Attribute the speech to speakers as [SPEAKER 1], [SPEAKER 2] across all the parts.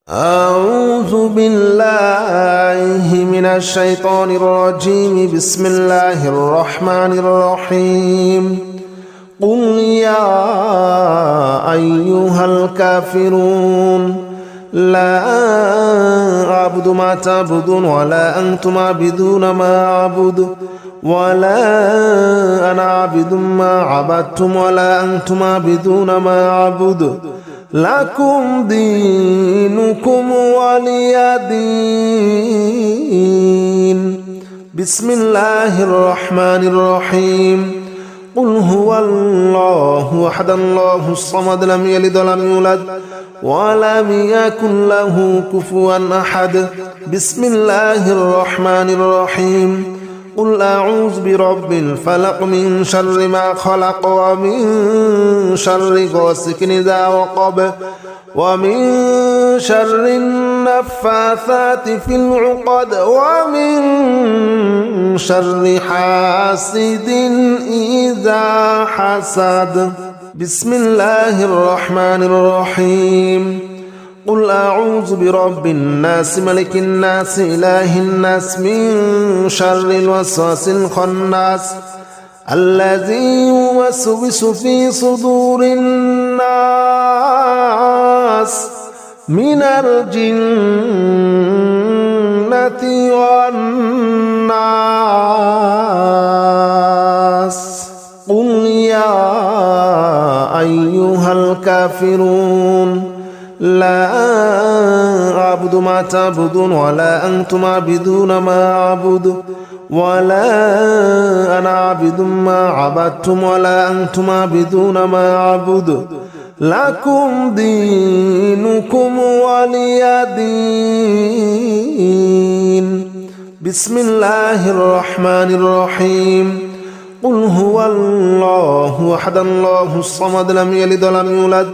[SPEAKER 1] أعوذ بالله من الشيطان الرجيم. بسم الله الرحمن الرحيم. قل يا أيها الكافرون لا أعبد ما تعبدون ولا أنتم عابدون ما أعبد ولا أنا عابد ما عبدتم ولا أنتم عابدون ما أعبد لكم دينكم ولي دين. بسم الله الرحمن الرحيم. قل هو الله أحد الله الصمد لم يلد ولم يولد ولم يكن له كفوا أحد. بسم الله الرحمن الرحيم. قل أعوذ برب الفلق من شر ما خلق ومن شر غاسق إذا وقب ومن شر النفاثات في العقد ومن شر حاسد إذا حسد. بسم الله الرحمن الرحيم. قل أعوذ برب الناس ملك الناس إله الناس من شر الوسواس الخناس الذي يوسوس في صدور الناس من الجنة والناس. قل يا أيها الكافرون لا أعبد ما تعبدون ولا أنتم عابدون ما أعبد ولا أنا عابد ما عبدتم ولا أنتم عابدون ما أعبد لكم دينكم ولي دين. بسم الله الرحمن الرحيم. قل هو الله أحد الله الصمد لم يلد ولم يولد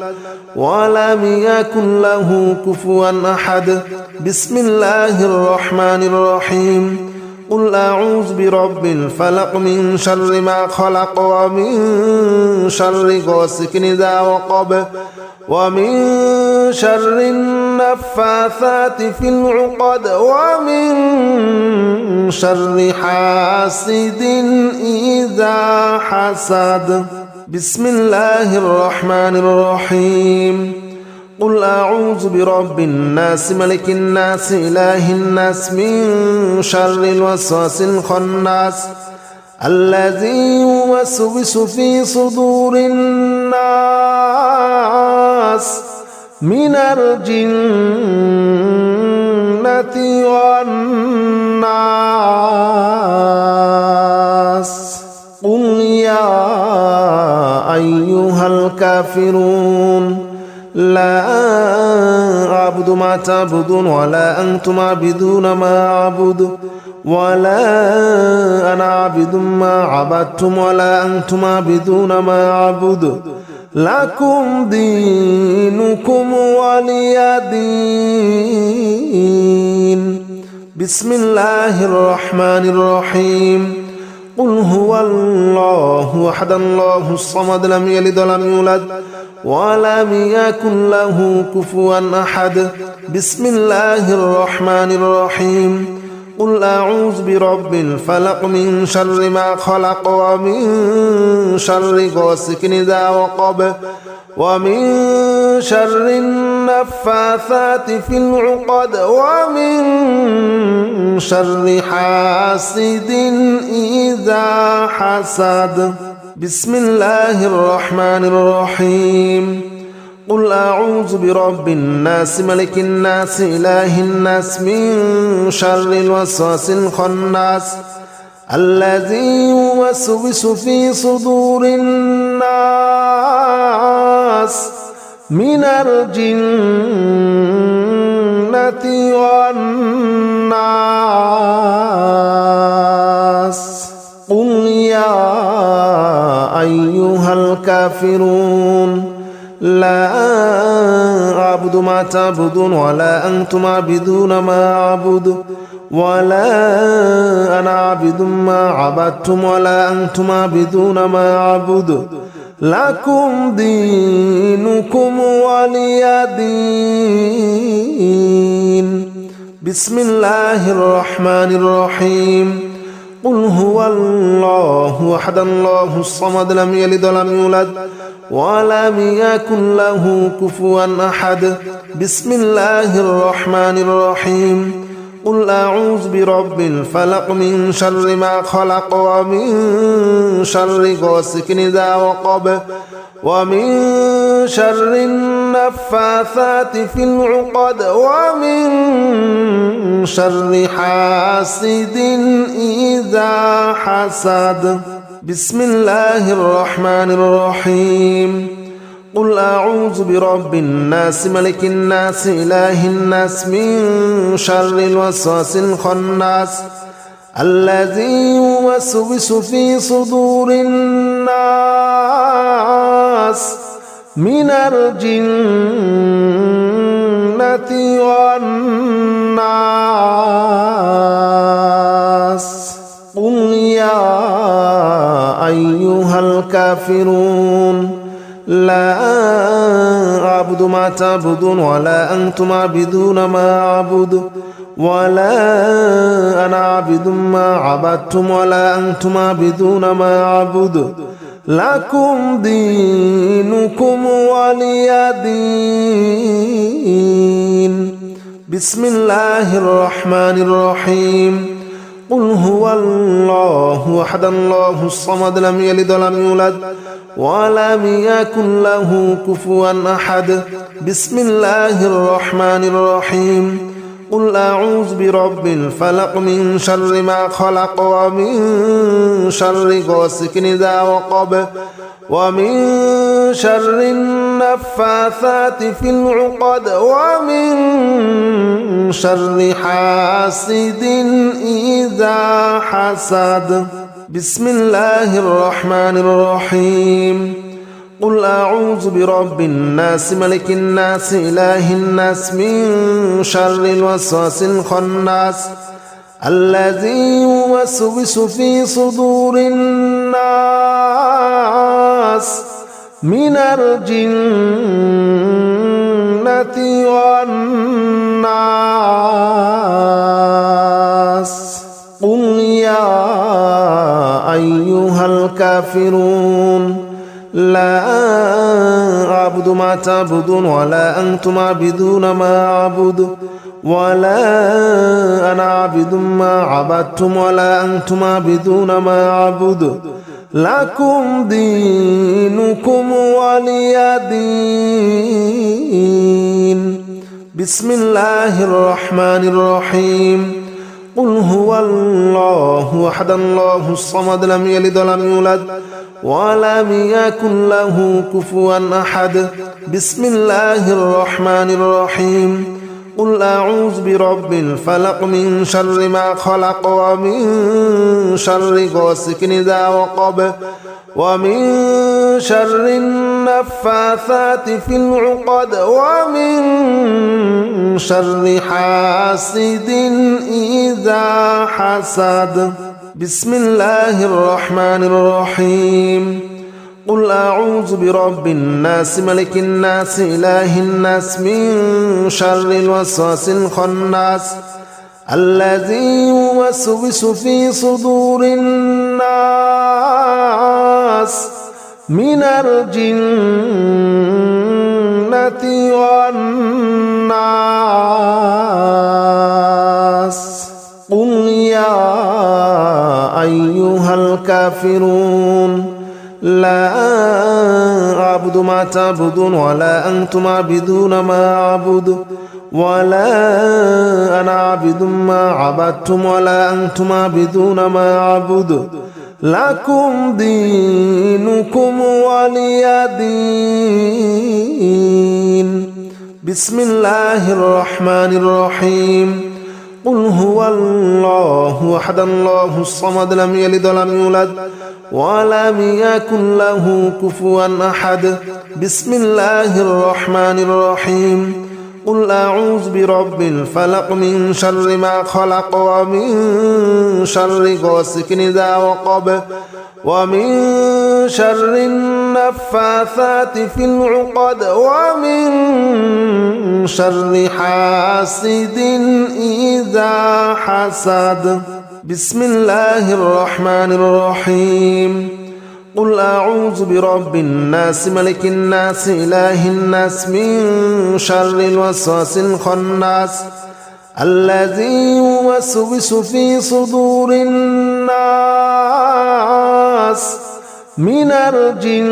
[SPEAKER 1] ولم يكن له كفوا أحد. بسم الله الرحمن الرحيم. قل أعوذ برب الفلق من شر ما خلق ومن شر غاسق إذا وقب ومن شر النفاثات في العقد ومن شر حاسد إذا حسد. بسم الله الرحمن الرحيم. قل أعوذ برب الناس ملك الناس إله الناس من شر الوسواس الخناس الذي يوسوس في صدور الناس من الجنة والناس. قل يا أيها الكافرون لا أعبد ما تعبدون ولا أنتم عابدون ما أعبد ولا أنا عابد ما عبدتم ولا أنتم عابدون ما أعبد لكم دينكم ولي دين. بسم الله الرحمن الرحيم. قل هو الله أحد الله الصمد لم يلد ولم يولد ولم يكن له كفوا أحد. بسم الله الرحمن الرحيم. قل أعوذ برب الفلق من شر ما خلق ومن شر غاسق إذا وقب ومن شر النفاثات في العقد ومن شر حاسد إذا حسد. بسم الله الرحمن الرحيم. قل أعوذ برب الناس ملك الناس إله الناس من شر الوسواس الخناس الذي يوسوس في صدور الناس من الجنة والناس. قل يا أيها الكافرون لا أعبد ما تعبدون ولا أنتم عابدون ما أعبد ولا أنا عابد ما عبدتم ولا أنتم عابدون ما أعبد لكم دينكم ولي دين. بسم الله الرحمن الرحيم. قل هو الله أحد الله الصمد لم يلد ولم يولد ولم يكن له كفوا أحد. بسم الله الرحمن الرحيم. قل أعوذ برب الفلق من شر ما خلق ومن شر غاسق إذا وقب ومن شر النفاثات في العقد ومن شر حاسد إذا حسد. بسم الله الرحمن الرحيم. قل أعوذ برب الناس ملك الناس إله الناس من شر الوسواس الخناس الذي يوسوس في صدور الناس من الجنة والناس. قل يا أيها الكافرون لا أعبد ما تعبدون ولا أنتم عابدون ما أعبد ولا أنا عابد ما عبدتم ولا أنتم عابدون ما أعبد لكم دينكم ولي دين. بسم الله الرحمن الرحيم. قل هو الله أحد الله الصمد لم يلد ولم يولد ولم يكن له كفوا أحد. بسم الله الرحمن الرحيم. قل أعوذ برب الفلق من شر ما خلق ومن شر غاسق إذا وقب ومن شر النفاثات في العقد ومن شر حاسد إذا حسد. بسم الله الرحمن الرحيم. قل أعوذ برب الناس ملك الناس إله الناس من شر الوسواس الخناس الذي يوسوس في صدور الناس من الجنة والناس. قل يا أيها الكافرون لا أعبد ما تعبدون ولا أنتم عابدون ما أعبد ولا أنا عابد ما عبدتم ولا أنتم عابدون ما أعبد لكم دينكم ولي دين. بسم الله الرحمن الرحيم. قل هو الله أحد الله الصمد لم يلد ولم يولد ولم يكن له كفوا أحد. بسم الله الرحمن الرحيم. قل أعوذ برب الفلق من شر ما خلق ومن شر غاسق إذا وقب ومن شر النفاثات في العقد ومن شر حاسد إذا حسد. بسم الله الرحمن الرحيم. قل أعوذ برب الناس ملك الناس إله الناس من شر الوسواس الخناس الذي يوسوس في صدور الناس من الجنة والناس. قل يا أيها الكافرون لا أعبد ما تعبدون ولا أنتم عابدون ما أعبد ولا أنا عابد ما عبدتم ولا أنتم عابدون ما أعبد لكم دينكم ولي دين. بسم الله الرحمن الرحيم. قل هو الله أحد الله الصمد لم يلد ولم يولد ولم يكن له كفوا أحد. بسم الله الرحمن الرحيم. قل أعوذ برب الفلق من شر ما خلق ومن شر غاسق إذا وقب ومن شر النفاثات في العقد ومن شر حاسد إذا حسد. بسم الله الرحمن الرحيم. قل أعوذ برب الناس ملك الناس إله الناس من شر الوسواس الخناس الذي يوسوس في صدور الناس من الجنة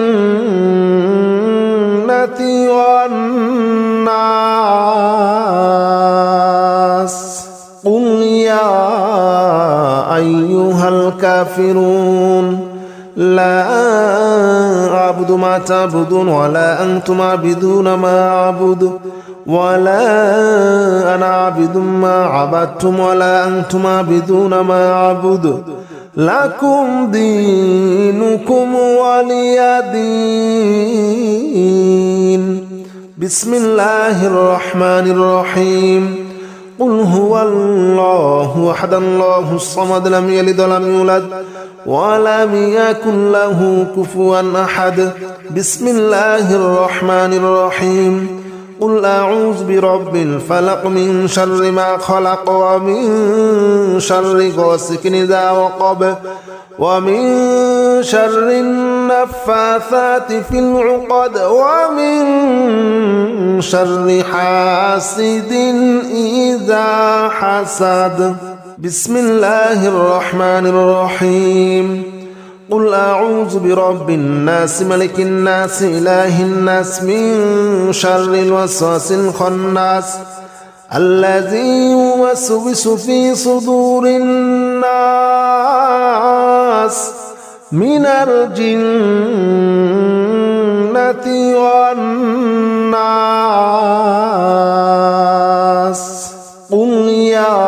[SPEAKER 1] والناس. قل يا أيها الكافرون لا أعبد ما تعبدون ولا أنتم عابدون ما أعبد ولا أنا عابد ما عبدتم ولا أنتم عابدون ما أعبد لكم دينكم ولي دين. بسم الله الرحمن الرحيم. قل هو الله أحد الله الصمد لم يلد ولم يولد ولم يكن له كفوا أحد. بسم الله الرحمن الرحيم. قل أعوذ برب الفلق من شر ما خلق ومن شر غاسق إذا وقب ومن شر النفاثات في العقد ومن شر حاسد إذا حسد. بسم الله الرحمن الرحيم. قل أعوذ برب الناس ملك الناس إله الناس من شر الوسواس الخناس الذي يوسوس في صدور الناس من الجنة والناس. قل يا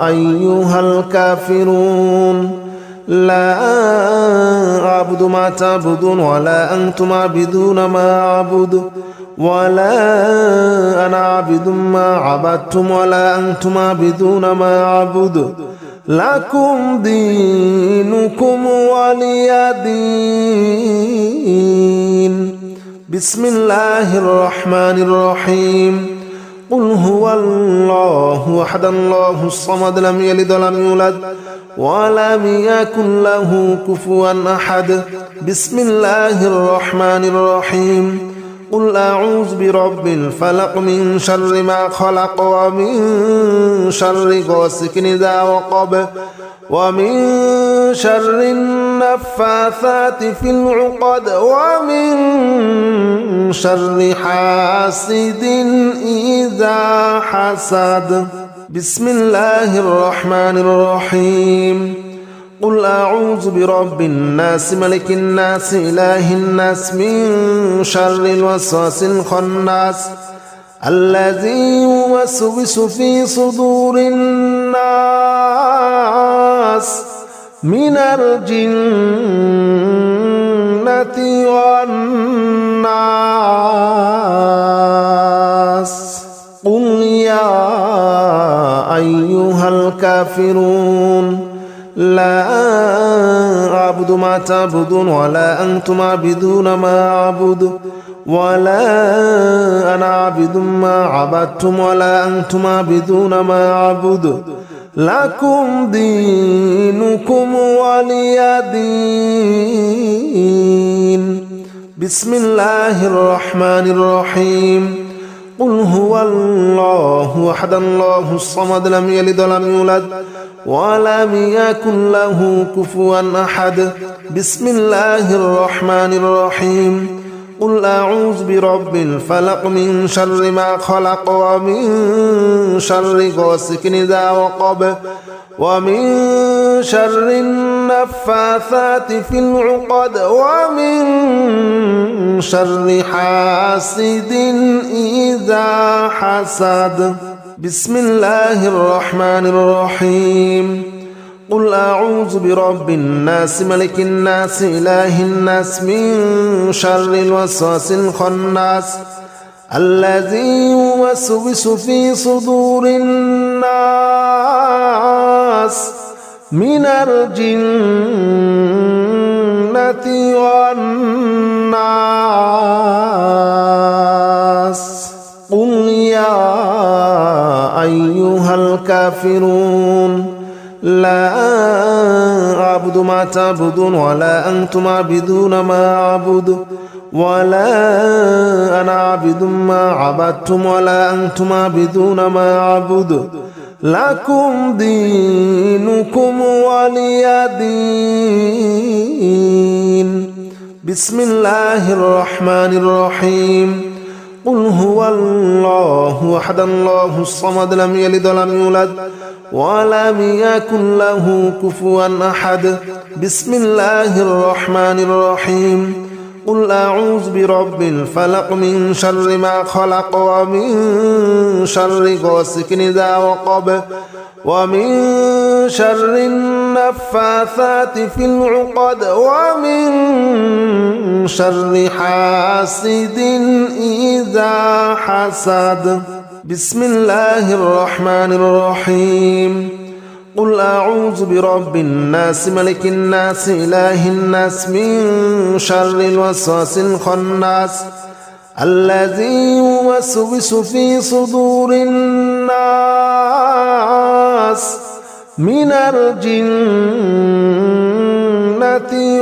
[SPEAKER 1] أيها الكافرون لا أعبد ما تعبدون ولا أنتم عابدون ما أعبد ولا أنا عابد ما عبدتم ولا أنتم عابدون ما أعبد لكم دينكم ولي دين. بسم الله الرحمن الرحيم. قل هو الله أحد الله الصمد لم يلد ولم يولد ولم يكن له كفوا أحد. بسم الله الرحمن الرحيم. قل أعوذ برب الفلق من شر ما خلق ومن شر غاسق إذا وقب ومن شر النفاثات في العقد ومن شر حاسد إذا حسد. بسم الله الرحمن الرحيم. قل أعوذ برب الناس ملك الناس إله الناس من شر الوسواس الخناس الذي يوسوس في صدور الناس من الجنة والناس. قل يا أيها الكافرون لا أعبد ما تعبدون ولا أنتم عابدون ما أعبد ولا أنا عابد ما عبدتم ولا أنتم عابدون ما أعبد لكم دينكم ولي دين. بسم الله الرحمن الرحيم. قل هو الله أحد الله الصمد لم يلد ولم يولد ولم يكن له كفوا أحد. بسم الله الرحمن الرحيم. قل أعوذ برب الفلق من شر ما خلق ومن شر غاسق إذا وقب ومن شر النفاثات في العقد ومن شر حاسد إذا حسد. بسم الله الرحمن الرحيم. قل أعوذ برب الناس ملك الناس إله الناس من شر الوسواس الخناس الذي يوسوس في صدور الناس من الجنة والناس قل يا أيها الكافرون لا أعبد ما تعبدون ولا أنتم عابدون ما أعبد ولا أنا عابد ما عبدتم ولا أنتم عابدون ما أعبد لكم دينكم ولي دين. بسم الله الرحمن الرحيم. قل هو الله أحد الله الصمد لم يلد ولم يولد ولم يكن له كفوا أحد. بسم الله الرحمن الرحيم. قل أعوذ برب الفلق من شر ما خلق ومن شر غاسق إذا وقب ومن شر النفاثات في العقد ومن شر حاسد إذا حسد. بسم الله الرحمن الرحيم. قل أعوذ برب الناس ملك الناس إله الناس من شر الوسواس الخناس الذي يوسوس في صدور الناس من الجنة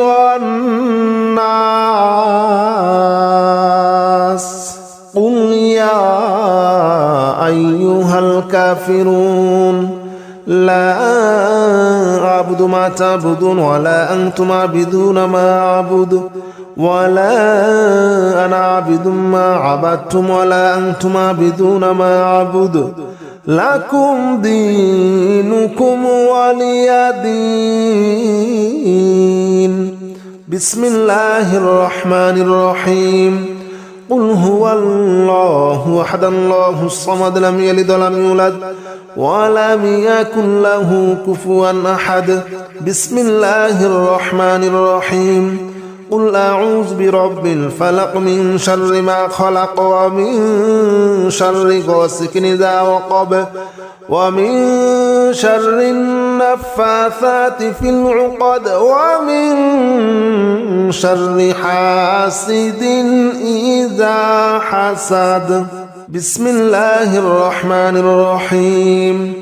[SPEAKER 1] والناس قل يا أيها الكافرون لا أعبد ما تعبدون ولا أنتم عابدون ما أعبد ولا أنا عابد ما عبدتم ولا أنتم عابدون ما أعبد لكم دينكم ولي دين. بسم الله الرحمن الرحيم. قل هو الله أحد الله الصمد لم يلد ولم يولد ولم يكن له كفوا أحد. بسم الله الرحمن الرحيم. قل أعوذ برب الفلق من شر ما خلق ومن شر غاسق إذا وقب ومن شر النفاثات في العقد ومن شر حاسد إذا حسد. بسم الله الرحمن الرحيم.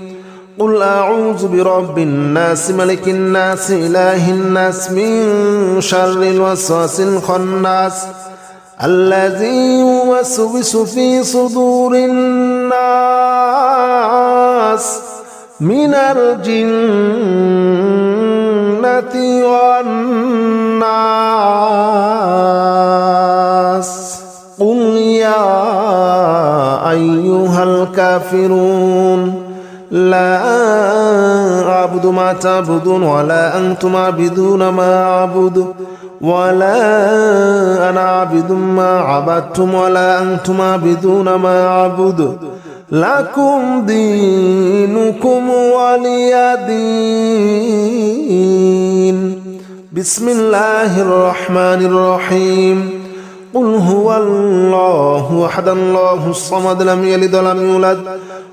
[SPEAKER 1] قل أعوذ برب الناس ملك الناس إله الناس من شر الوسواس الخناس الذي يوسوس في صدور الناس من الجنة والناس قل يا أيها الكافرون لا أعبد ما تعبدون ولا أنتم عابدون ما أعبد ولا أنا عابد ما عبدتم ولا أنتم عابدون ما أعبد لكم دينكم ولي دين. بسم الله الرحمن الرحيم. قل هو الله أحد الله الصمد لم يلد ولم يولد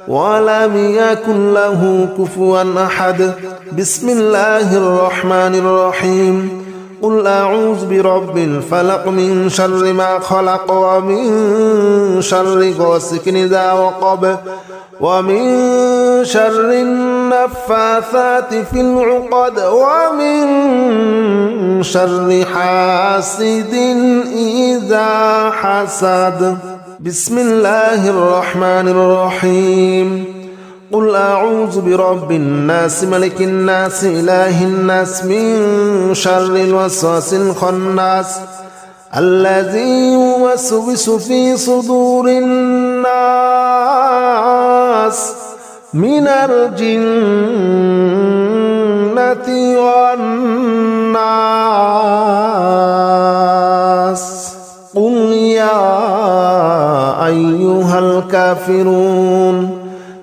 [SPEAKER 1] ولم يكن له كفوا أحد. بسم الله الرحمن الرحيم. قل أعوذ برب الفلق من شر ما خلق ومن شر غاسق إذا وقب ومن شر النفاثات في العقد ومن شر حاسد إذا حسد. بسم الله الرحمن الرحيم. قل أعوذ برب الناس ملك الناس إله الناس من شر الوسواس الخناس الذي يوسوس في صدور الناس من الجنة والناس قل يا أيها الكافرون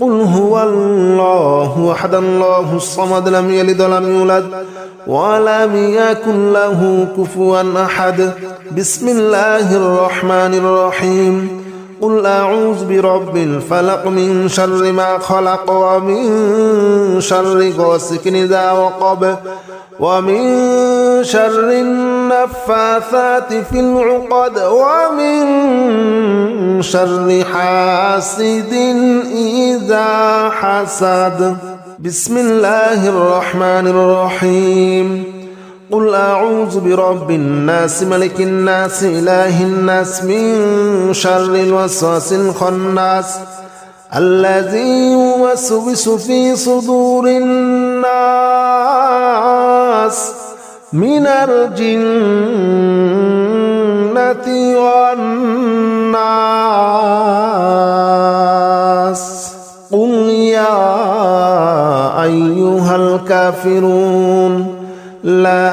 [SPEAKER 1] قل هو الله أحد الله الصمد لم يلد ولم يولد ولم يكن له كفوا أحد. بسم الله الرحمن الرحيم. قل أعوذ برب الفلق من شر ما خلق ومن شر غاسق إذا وقب ومن شر النفاثات في العقد ومن شر حاسد إذا حسد. بسم الله الرحمن الرحيم. قل أعوذ برب الناس ملك الناس إله الناس من شر الوسواس الخناس الذي يوسوس في صدور الناس من الجنة والناس. قل يا أيها الكافرون لا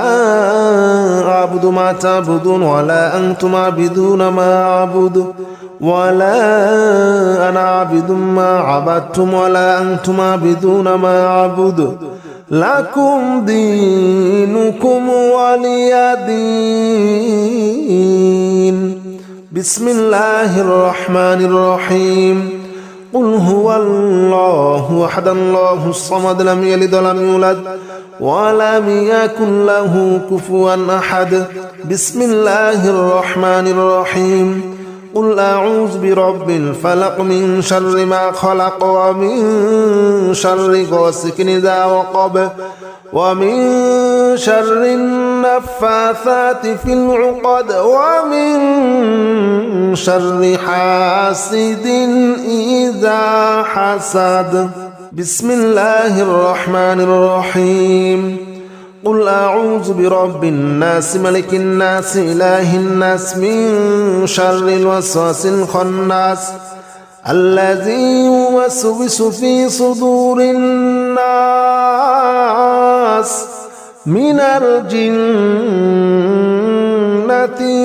[SPEAKER 1] أعبد ما تعبدون ولا أنتم عابدون ما أعبد ولا أنا عابد ما عبدتم ولا أنتم عابدون ما أعبد لكم دينكم ولي دين. بسم الله الرحمن الرحيم. قل هو الله أحد الله الصمد لم يلد ولم يولد ولم يكن له كفوا أحد. بسم الله الرحمن الرحيم. قل أعوذ برب الفلق من شر ما خلق ومن شر غاسق إذا وقب ومن شر النفاثات في العقد ومن شر حاسد إذا حسد. بسم الله الرحمن الرحيم. قل أعوذ برب الناس ملك الناس إله الناس من شر الوسواس الخناس الذي يوسوس في صدور الناس من الجنة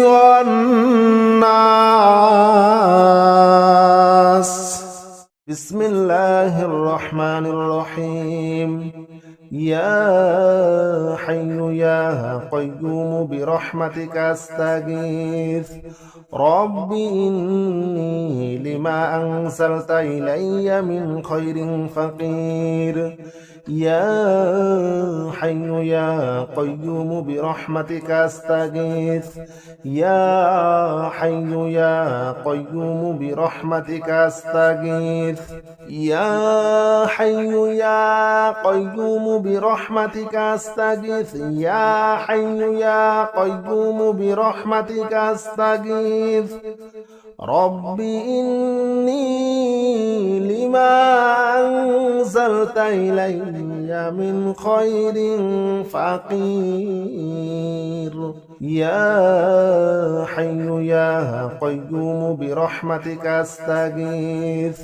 [SPEAKER 1] والناس. بسم الله الرحمن الرحيم. يا حي يا قيوم برحمتك أستغيث رب إني لما أنزلت إلي من خير فقير. يا حي يا قيوم برحمتك أستغيث يا حي يا قيوم برحمتك أستغيث يا حي يا قيوم برحمتك أستغيث يا حي يا قيوم برحمتك أستغيث رب إني لما أنزلت إلي من خير فقير. يا حي يا قيوم برحمتك أستغيث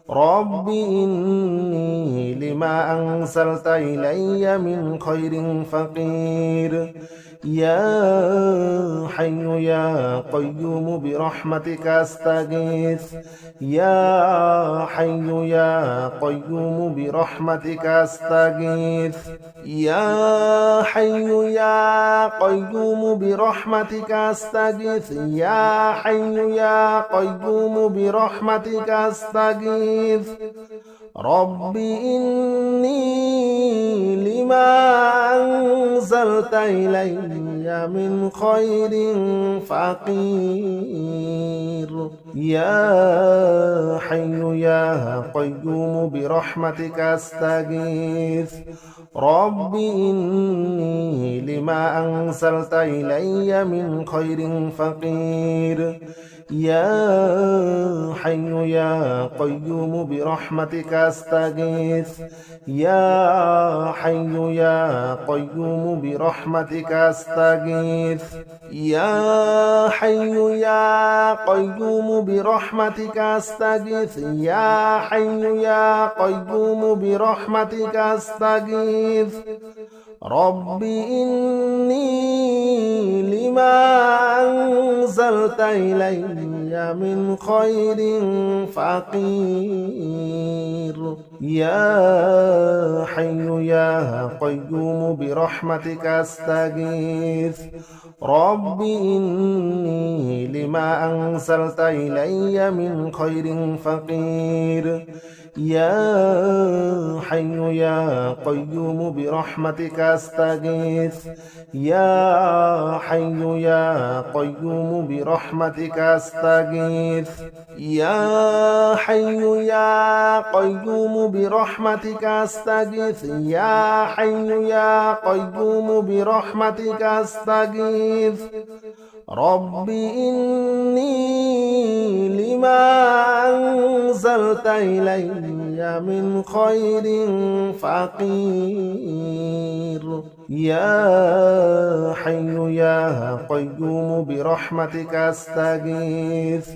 [SPEAKER 1] رب إني لما أنزلت إلي من خير فقير. يا حي يا قيوم برحمتك أستغيث يا حي يا قيوم برحمتك أستغيث يا حي يا قيوم برحمتك أستغيث يا حي يا قيوم برحمتك أستغيث رب إني لما أنزلت إلي من خير فقير. يا حي يا قيوم برحمتك أستغيث رب إني لما أنزلت إلي من خير فقير. يا حي يا قيوم برحمتك أستغيث يا حي يا قيوم برحمتك أستغيث يا حي يا قيوم برحمتك أستغيث يا حي يا قيوم برحمتك أستغيث رب إني لما أنزلت إلي من خير فقير. يا حي يا قيوم برحمتك أستغيث رب إني لما أنزلت إلي من خير فقير. يا حي يا قيوم برحمتك أستغيث يا حي يا قيوم برحمتك أستغيث يا حي يا قيوم برحمتك أستغيث يا حي يا قيوم برحمتك أستغيث رب إني لما أنزلت إلي من خير فقير. يا حي يا قيوم برحمتك أستغيث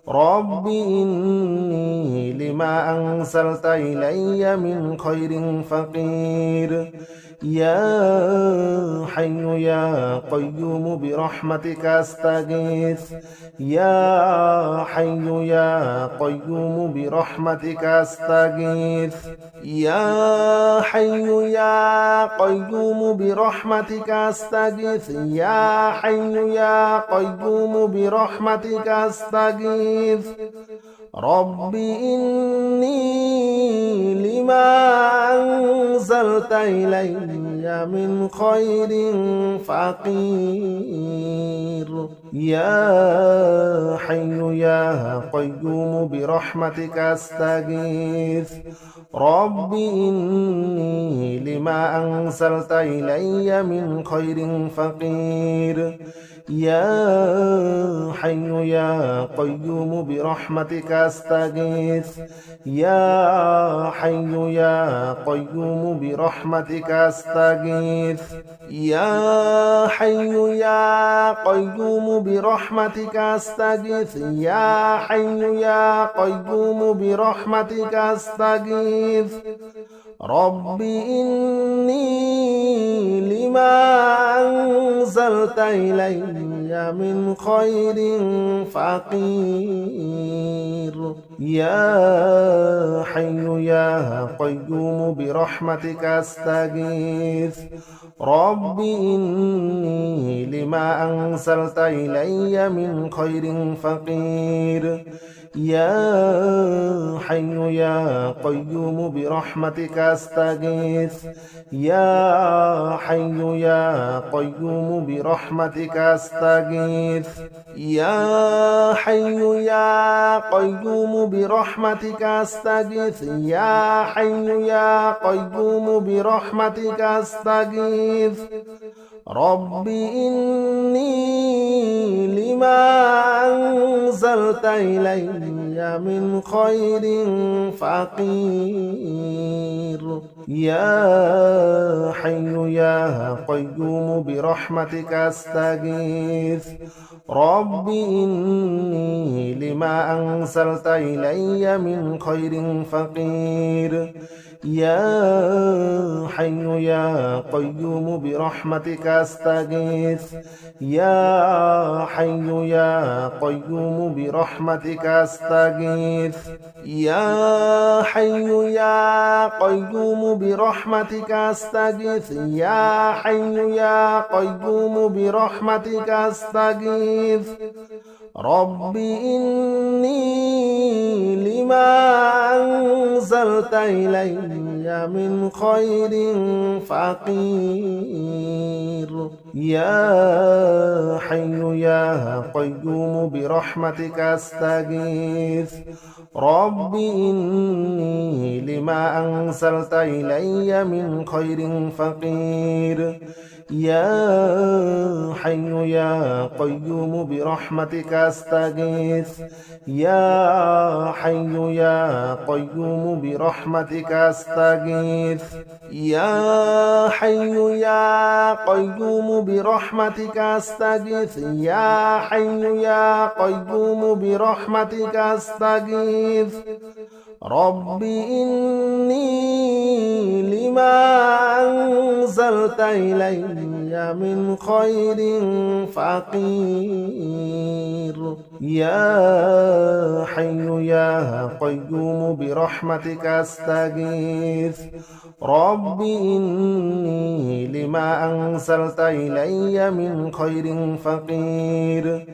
[SPEAKER 1] رب إني لما أنزلت إلي من خير فقير. يا حي يا قيوم برحمتك أستغيث يا حي يا قيوم برحمتك أستغيث يا حي يا قيوم برحمتك أستغيث يا حي يا قيوم برحمتك أستغيث رب إني لما أنزلت إلي من خير فقير يا حي يا قيوم برحمتك أستغيث رب إني لما أنزلت إلي من خير فقير يا حي يا قيوم برحمتك أستغيث يا حي يا قيوم برحمتك أستغيث يا حي يا قيوم برحمتك أستغيث يا حي يا قيوم برحمتك أستغيث رب إني لما أنزلت إلي من خير فقير يا حي يا قيوم برحمتك أستغيث رب إني لما أنزلت إلي من خير فقير يا حي يا قيوم برحمتك أستغيث يا حي يا قيوم برحمتك أستغيث يا حي يا قيوم برحمتك أستغيث يا حي يا قيوم برحمتك أستغيث رب إني لما أنزلت إلي من خير فقير يا حي يا قيوم برحمتك أستغيث رب إني لما أنزلت إلي من خير فقير يا حي يا قيوم برحمتك أستغيث يا حي يا قيوم برحمتك أستغيث يا حي يا قيوم برحمتك أستغيث يا حي يا قيوم برحمتك أستغيث رب إني لما أنزلت إلي من خير فقير يا حي يا قيوم برحمتك أستغيث رب إني لما أنزلت إلي من خير فقير يا حي يا قيوم برحمتك أستغيث يا حي يا قيوم برحمتك أستغيث يا حي يا قيوم برحمتك أستغيث يا حي يا قيوم برحمتك أستغيث رب إني لما أنزلت إلي من خير فقير يا حي يا قيوم برحمتك أستغيث رب إني لما أنزلت إلي من خير فقير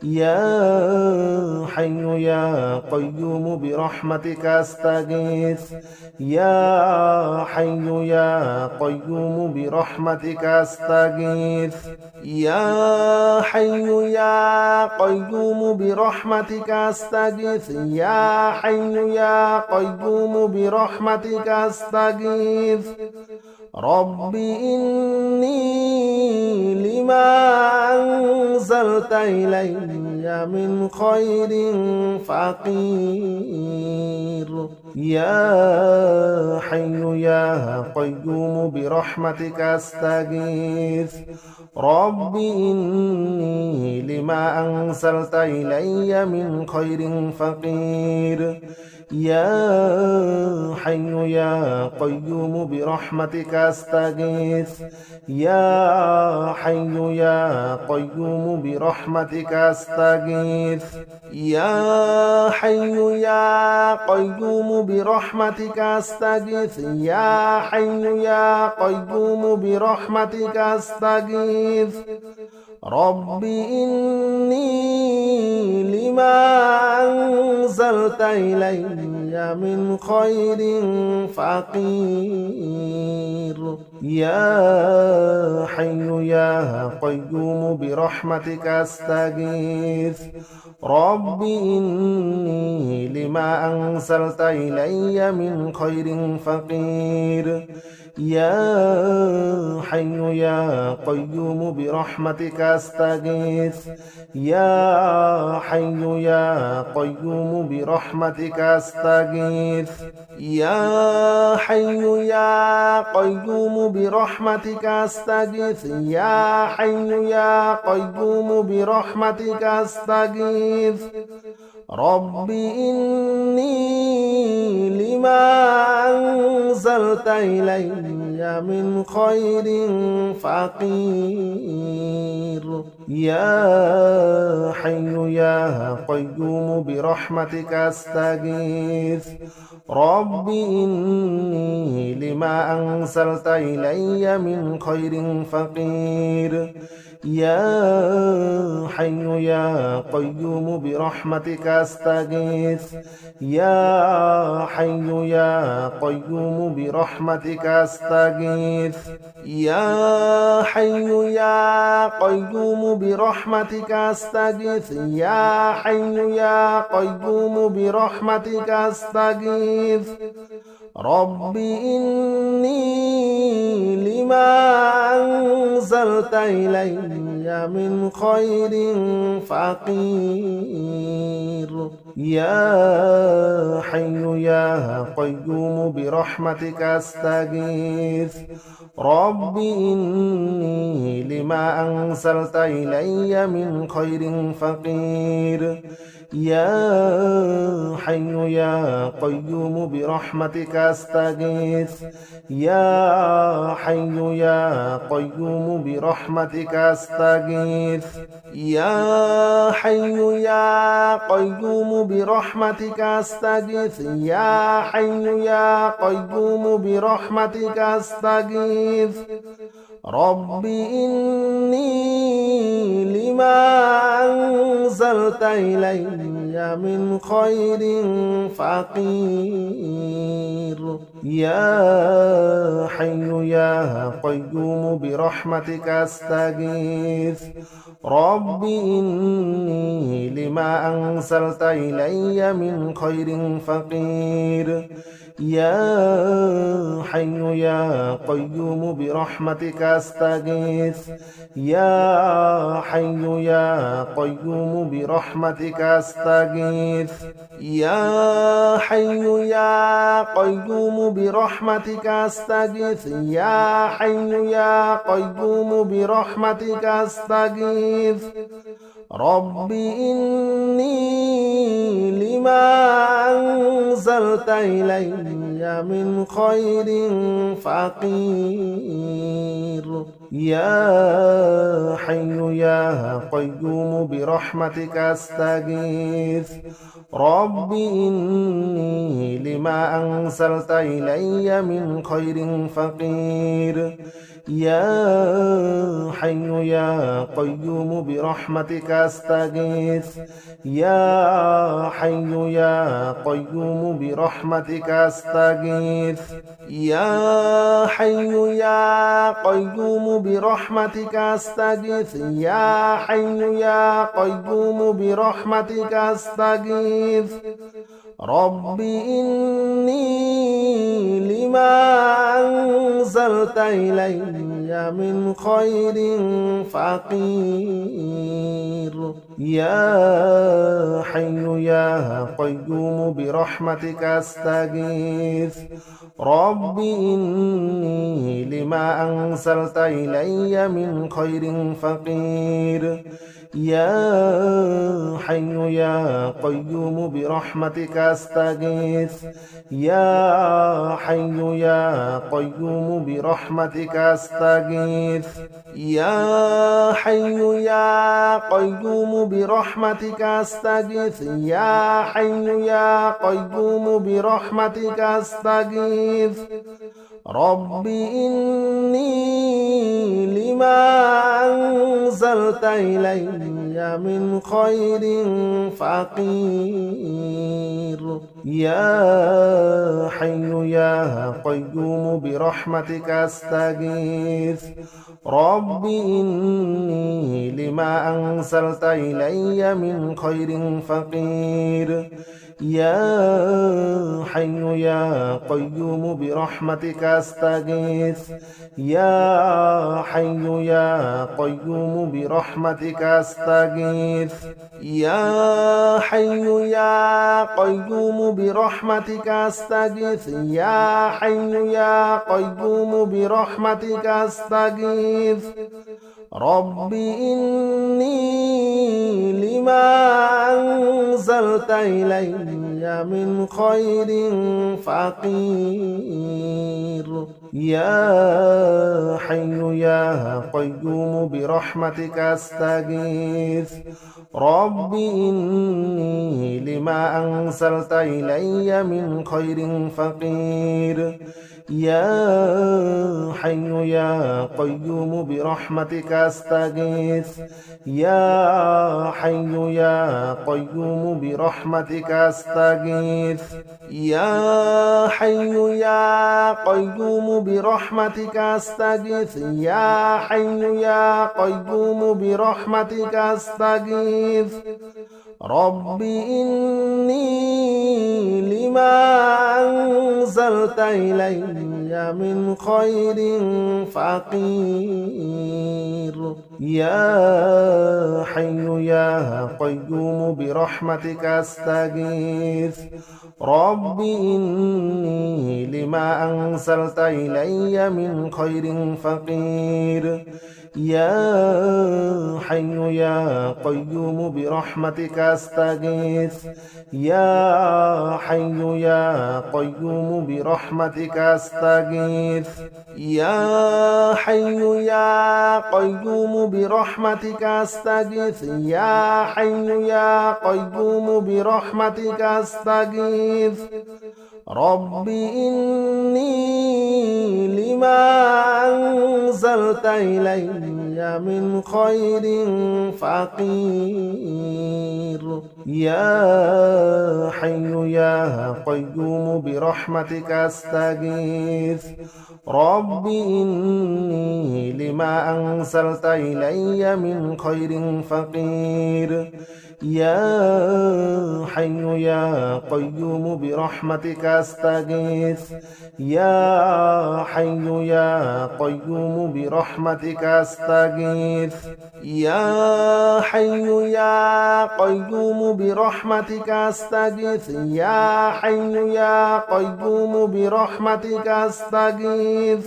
[SPEAKER 1] يا حي يا قيوم برحمتك أستغيث يا حي يا قيوم برحمتك أستغيث يا حي يا قيوم برحمتك أستغيث يا حي يا قيوم برحمتك أستغيث رب إني لما أنزلت إلي من خير فقير يا حي يا قيوم برحمتك أستغيث رب إني لما أنزلت إلي من خير فقير يا حي يا قيوم برحمتك أستغيث يا حي يا قيوم برحمتك أستغيث يا حي يا قيوم برحمتك أستغيث يا حي يا قيوم برحمتك أستغيث رب إني لما أنزلت أنزلت إلي من خير فقير يا حي يا قيوم برحمتك أستغيث رب إني لما أنزلت إلي من خير فقير يا حي يا قيوم برحمتك أستغيث يا حي يا قيوم برحمتك أستغيث يا حي يا قيوم برحمتك أستغيث يا حي يا قيوم برحمتك أستغيث رب إني لما أنزلت إلي من خير فقير يا حي يا قيوم برحمتك أستغيث رب إني لما أنزلت إلي من خير فقير يا حي يا قيوم برحمتك أستغيث يا حي يا قيوم برحمتك أستغيث يا حي يا قيوم برحمتك أستغيث يا حي يا قيوم برحمتك أستغيث رب إني لما أنزلت إلي من خير فقير يا حي يا قيوم برحمتك أستغيث رب إني لما أنزلت إلي من خير فقير يا حي يا قيوم برحمتك أستغيث يا حي يا قيوم برحمتك أستغيث يا حي يا قيوم برحمتك أستغيث يا حي يا قيوم برحمتك أستغيث رب إني لما أنزلت إلي من خير فقير يا حي يا قيوم برحمتك أستغيث رب إني لما أنزلت إلي من خير فقير يا حي يا قيوم برحمتك أستغيث يا حي يا قيوم برحمتك أستغيث يا حي يا قيوم برحمتك أستغيث يا حي يا قيوم برحمتك أستغيث رب إني لما أنزلت إلي من خير فقير يا حي يا قيوم برحمتك أستغيث رب إني لما أنزلت إلي من خير فقير يا حي يا قيوم برحمتك أستغيث يا حي يا قيوم برحمتك أستغيث يا حي يا قيوم برحمتك أستغيث يا حي يا قيوم برحمتك أستغيث رب إني لما أنزلت إلي من خير فقير يا حي يا قيوم برحمتك أستغيث رب إني لما أنزلت إلي من خير فقير يا حي يا قيوم برحمتك أستغيث يا حي يا قيوم برحمتك أستغيث يا حي يا قيوم برحمتك أستغيث يا حي يا قيوم برحمتك أستغيث رب إني لما أنزلت إلي من خير فقير يا حي يا قيوم برحمتك أستغيث رب إني لما أنزلت إلي من خير فقير يا حي يا قيوم برحمتك أستغيث يا حي يا قيوم برحمتك أستغيث يا حي يا قيوم برحمتك أستغيث يا حي يا قيوم برحمتك أستغيث رب إني لما أنزلت إلي من خير فقير يا حي يا قيوم برحمتك أستغيث رب إني لما أنزلت إلي من خير فقير يا حي يا قيوم برحمتك أستغيث يا حي يا قيوم برحمتك أستغيث يا حي يا قيوم برحمتك أستغيث يا حي يا قيوم برحمتك أستغيث رب إني لما أنزلت إلي من خير فقير يا حي يا قيوم برحمتك أستغيث رب إني لما أنزلت إلي من خير فقير يا حي يا قيوم برحمتك أستغيث يا حي يا قيوم برحمتك أستغيث يا حي يا قيوم برحمتك أستغيث يا حي يا قيوم برحمتك أستغيث رب إني لما أنزلت إلي من خير فقير يا حي يا قيوم برحمتك أستغيث رب إني لما أنزلت إلي من خير فقير يا حي يا قيوم برحمتك أستغيث يا حي يا قيوم برحمتك أستغيث يا حي يا قيوم برحمتك أستغيث يا حي يا قيوم برحمتك أستغيث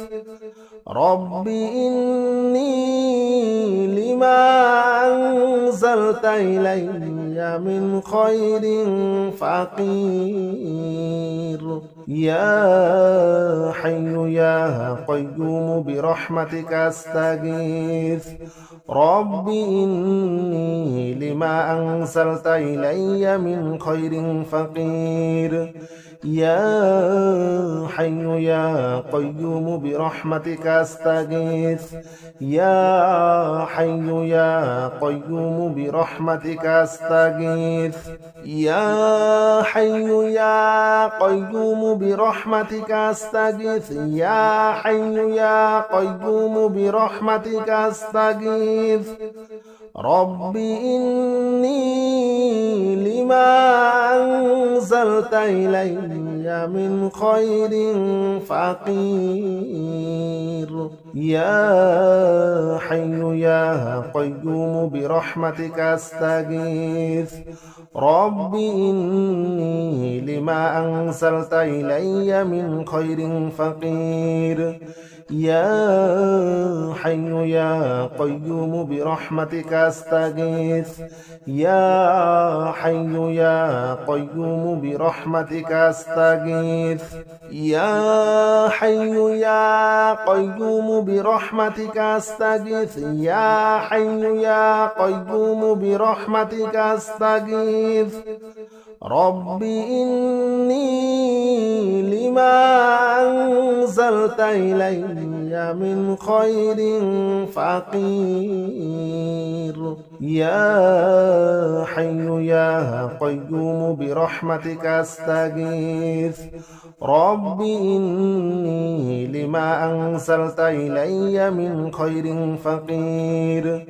[SPEAKER 1] رب إني لما أنزلت إلي من خير فقير يا حي يا قيوم برحمتك أستغيث رب إني لما أنزلت إلي من خير فقير يا حي يا قيوم برحمتك أستغيث يا حي يا قيوم برحمتك أستغيث يا حي يا قيوم برحمتك أستغيث يا حي يا قيوم برحمتك أستغيث رب إني لما أنزلت إلي من خير فقير يا حي يا قيوم برحمتك أستغيث رب إني لما أنزلت إلي من خير فقير يا حي يا قيوم برحمتك أستغيث يا حي يا قيوم برحمتك أستغيث يا حي يا قيوم برحمتك أستغيث يا حي يا قيوم برحمتك أستغيث رب إني لما أنزلت إلي من خير فقير يا حي يا قيوم برحمتك أستغيث رب إني لما أنزلت إلي من خير فقير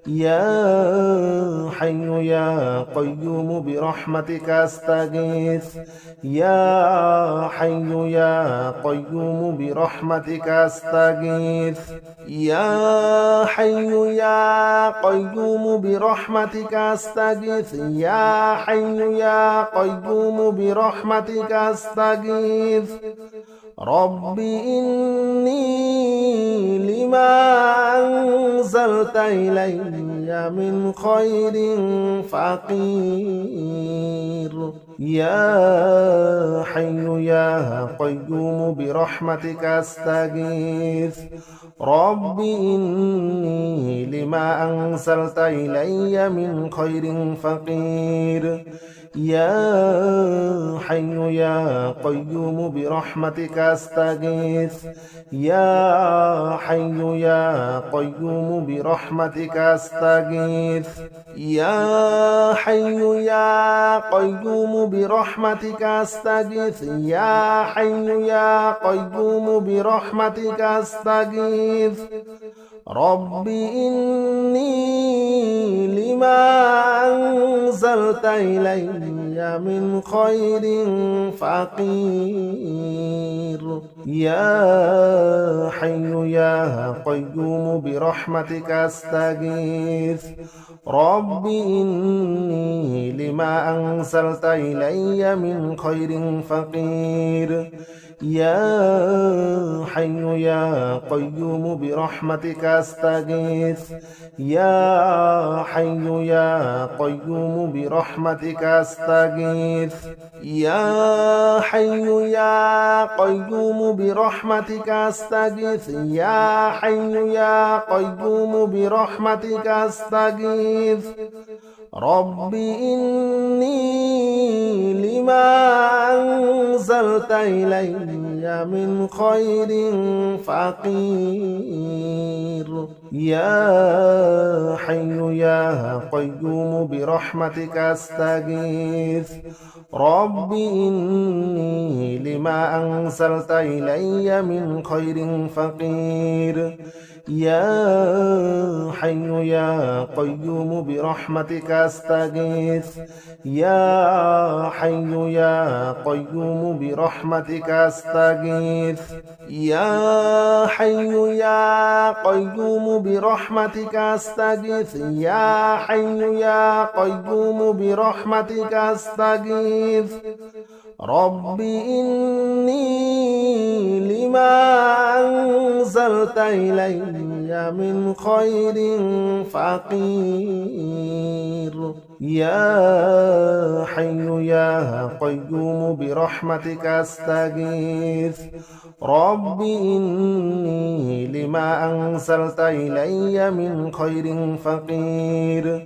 [SPEAKER 1] يا حي يا قيوم برحمتك أستغيث يا حي يا قيوم برحمتك أستغيث يا حي يا قيوم برحمتك أستغيث يا حي يا قيوم برحمتك أستغيث رب إني لما أنزلت إلي من خير فقير يا حي يا قيوم برحمتك أستغيث رب إني لما أنزلت إلي من خير فقير يا حي يا قيوم برحمتك أستغيث يا حي يا قيوم برحمتك أستغيث يا حي يا قيوم برحمتك أستغيث يا حي يا قيوم برحمتك أستغيث رب إني لما أنزلت إلي من خير فقير يا حي يا قيوم برحمتك أستغيث رب إني لما أنزلت إلي من خير فقير يا حي يا قيوم برحمتك أستغيث يا حي يا قيوم برحمتك أستغيث يا حي يا قيوم برحمتك أستغيث يا حي يا قيوم برحمتك أستغيث رب إني لما أنزلت إلي من خير فقير يا حي يا قيوم برحمتك أستغيث رب إني لما أنزلت إلي من خير فقير يا حي يا قيوم برحمتك أستغيث يا حي يا قيوم برحمتك أستغيث يا حي يا قيوم برحمتك أستغيث يا حي يا قيوم برحمتك أستغيث رب إني لما أنزلت إلي من خير فقير يا حي يا قيوم برحمتك أستغيث رب إني لما أنزلت إلي من خير فقير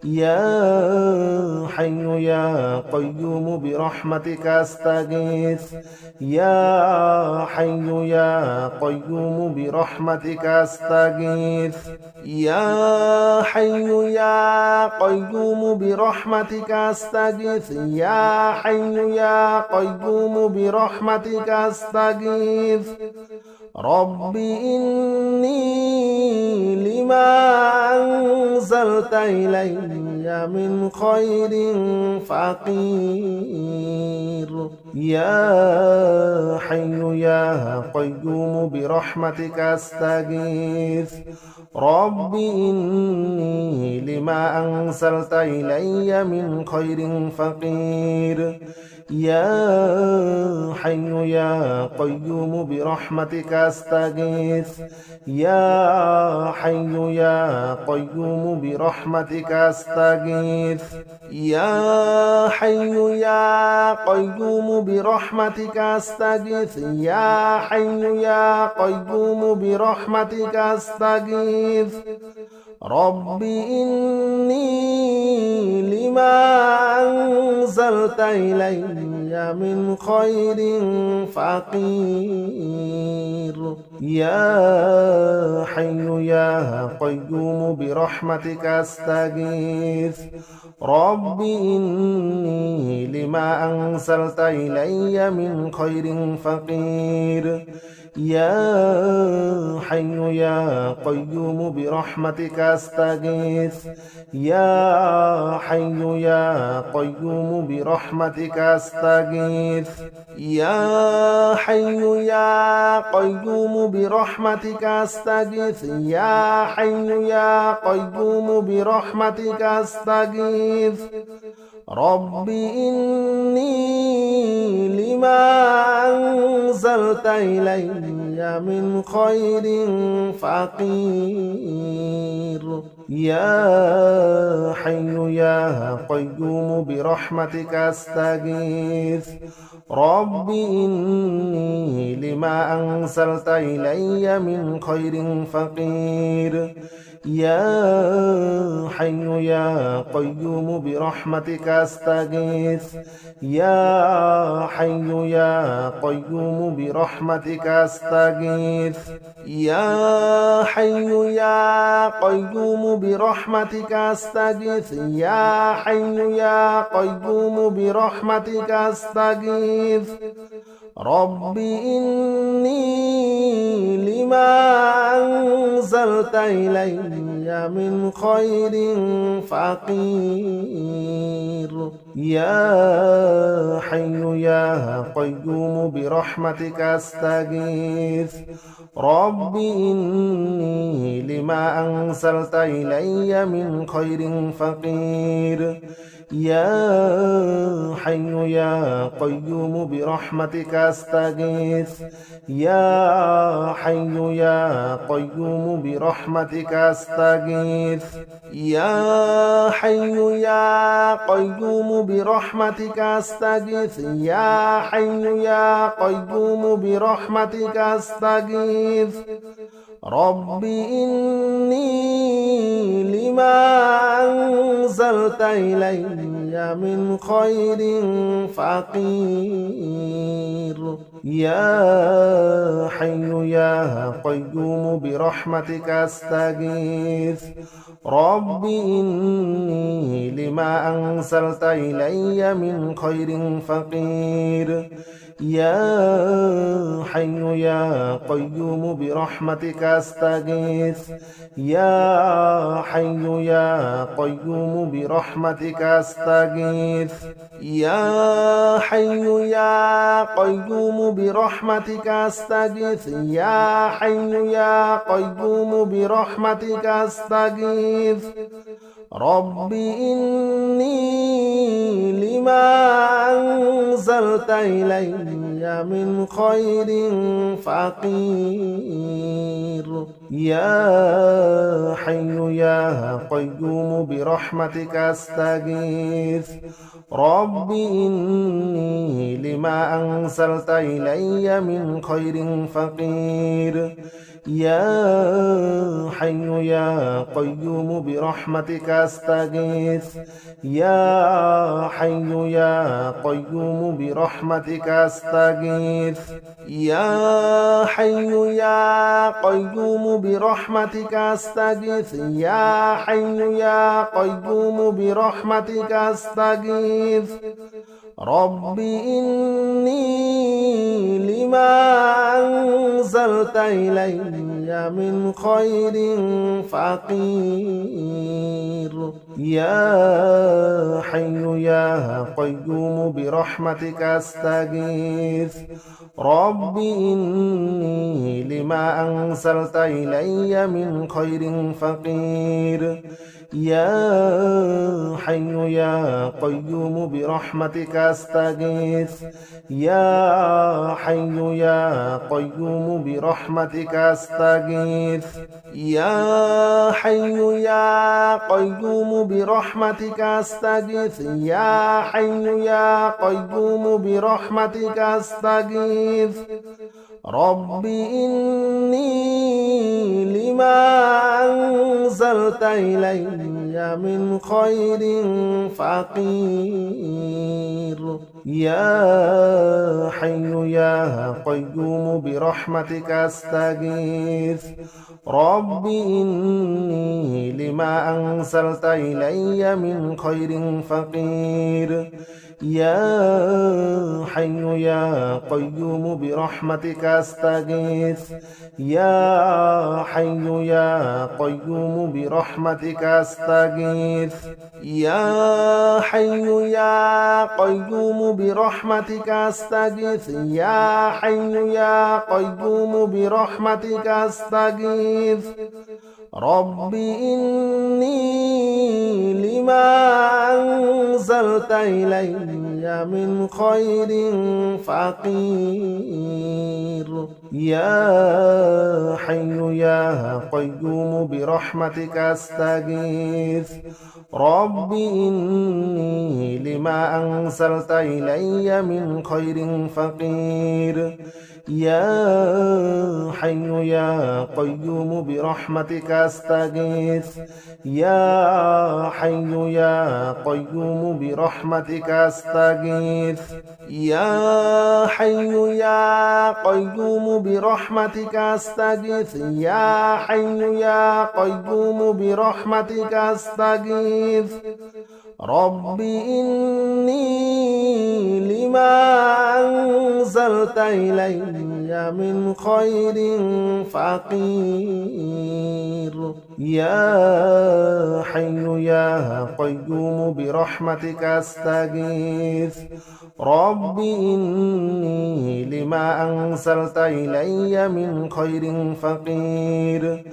[SPEAKER 1] يا حي يا قيوم برحمتك أستغيث يا حي يا قيوم برحمتك أستغيث يا حي يا قيوم برحمتك أستغيث يا حي يا قيوم برحمتك أستغيث رب إني لما أنزلت إلي من خير فقير يا حي يا قيوم برحمتك أستغيث رب إني لما أنزلت إلي من خير فقير يا حي يا قيوم برحمتك أستغيث يا حي يا قيوم برحمتك أستغيث يا حي يا قيوم برحمتك أستغيث يا حي يا قيوم برحمتك أستغيث رب إني لما أنزلت إلي من خير فقير يا حي يا قيوم برحمتك أستغيث رب إني لما أنزلت إلي من خير فقير يا حي يا قيوم برحمتك أستغيث يا حي يا قيوم برحمتك أستغيث يا حي يا قيوم برحمتك أستغيث يا حي يا قيوم برحمتك أستغيث رب إني لما أنزلت إلي من خير فقير يا حي يا قيوم برحمتك أستغيث رب إني لما أنزلت إلي من خير فقير يا حي يا قيوم برحمتك أستغيث يا حي يا قيوم برحمتك أستغيث يا حي يا قيوم برحمتك أستغيث يا حي يا قيوم برحمتك أستغيث رب إني لما أنزلت إلي من خير فقير يا حي يا قيوم برحمتك أستغيث رب إني لما أنزلت إلي من خير فقير يا حي يا قيوم برحمتك أستغيث يا حي يا قيوم برحمتك أستغيث يا حي يا قيوم برحمتك أستغيث يا حي يا قيوم برحمتك أستغيث رب إني لما أنزلت إلي من خير فقير يا حي يا قيوم برحمتك أستغيث رب إني لما أنزلت إلي من خير فقير يا حي يا قيوم برحمتك أستغيث يا حي يا قيوم برحمتك أستغيث يا حي يا قيوم برحمتك أستغيث يا حي يا قيوم برحمتك أستغيث رب إني لما أنزلت إلي من خير فقير يا حي يا قيوم برحمتك أستغيث رب إني لما أنزلت إلي من خير فقير يا حي يا قيوم برحمتك أستغيث يا حي يا قيوم برحمتك أستغيث يا حي يا قيوم برحمتك أستغيث يا حي يا قيوم برحمتك أستغيث رب إني لما أنزلت إلي من خير فقير يا حي يا قيوم برحمتك أستغيث رب إني لما أنزلت إلي من خير فقير يا حي يا قيوم برحمتك أستغيث يا حي يا قيوم برحمتك أستغيث يا حي يا قيوم برحمتك أستغيث يا حي يا قيوم برحمتك أستغيث رب إني لما أنزلت إلي من خير فقير. يا حي يا قيوم برحمتك أستغيث. رب إني لما أنزلت إلي من خير فقير. يا حي يا قيوم برحمتك أستغيث. يا حي يا قيوم برحمتك أستغيث. يا حي يا قيوم برحمتك أستغيث. يا حي يا قيوم برحمتك أستغيث. رب إني لما أنزلت إلي من خير فقير. يا حي يا قيوم برحمتك أستغيث. رب إني لما أنزلت إلي من خير فقير. يا حي يا قيوم برحمتك أستغيث. يا حي يا قيوم برحمتك أستغيث. يا حي يا قيوم برحمتك أستغيث. يا حي يا قيوم برحمتك أستغيث. رب إني لما أنزلت إلي من خير فقير. يا حي يا قيوم برحمتك أستغيث. رب إني لما أنزلت إلي من خير فقير.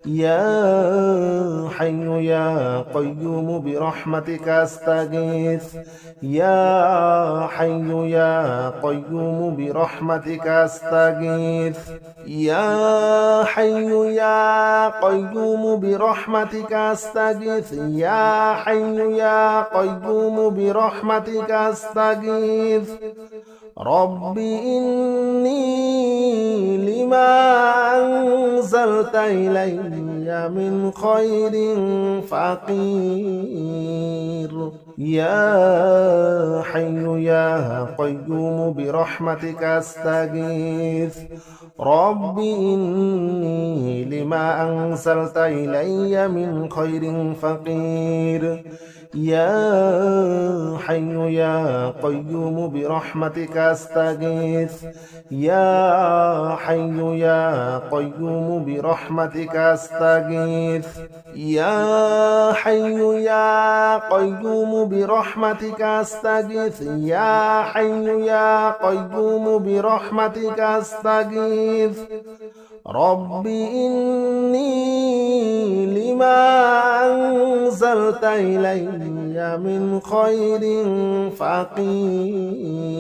[SPEAKER 1] يا حي يا قيوم برحمتك أستغيث. يا حي يا قيوم برحمتك أستغيث. يا حي يا قيوم برحمتك أستغيث. يا حي يا قيوم برحمتك أستغيث. رب إني لما أنزلت إلي من خير فقير. يا حي يا قيوم برحمتك أستغيث. رب إني لما أنزلت إلي من خير فقير. يا حي يا قيوم برحمتك أستغيث. يا حي يا قيوم برحمتك أستغيث. يا حي يا قيوم برحمتك أستغيث. يا حي يا قيوم برحمتك أستغيث. رب إني لما أنزلت إلي من خير فقير.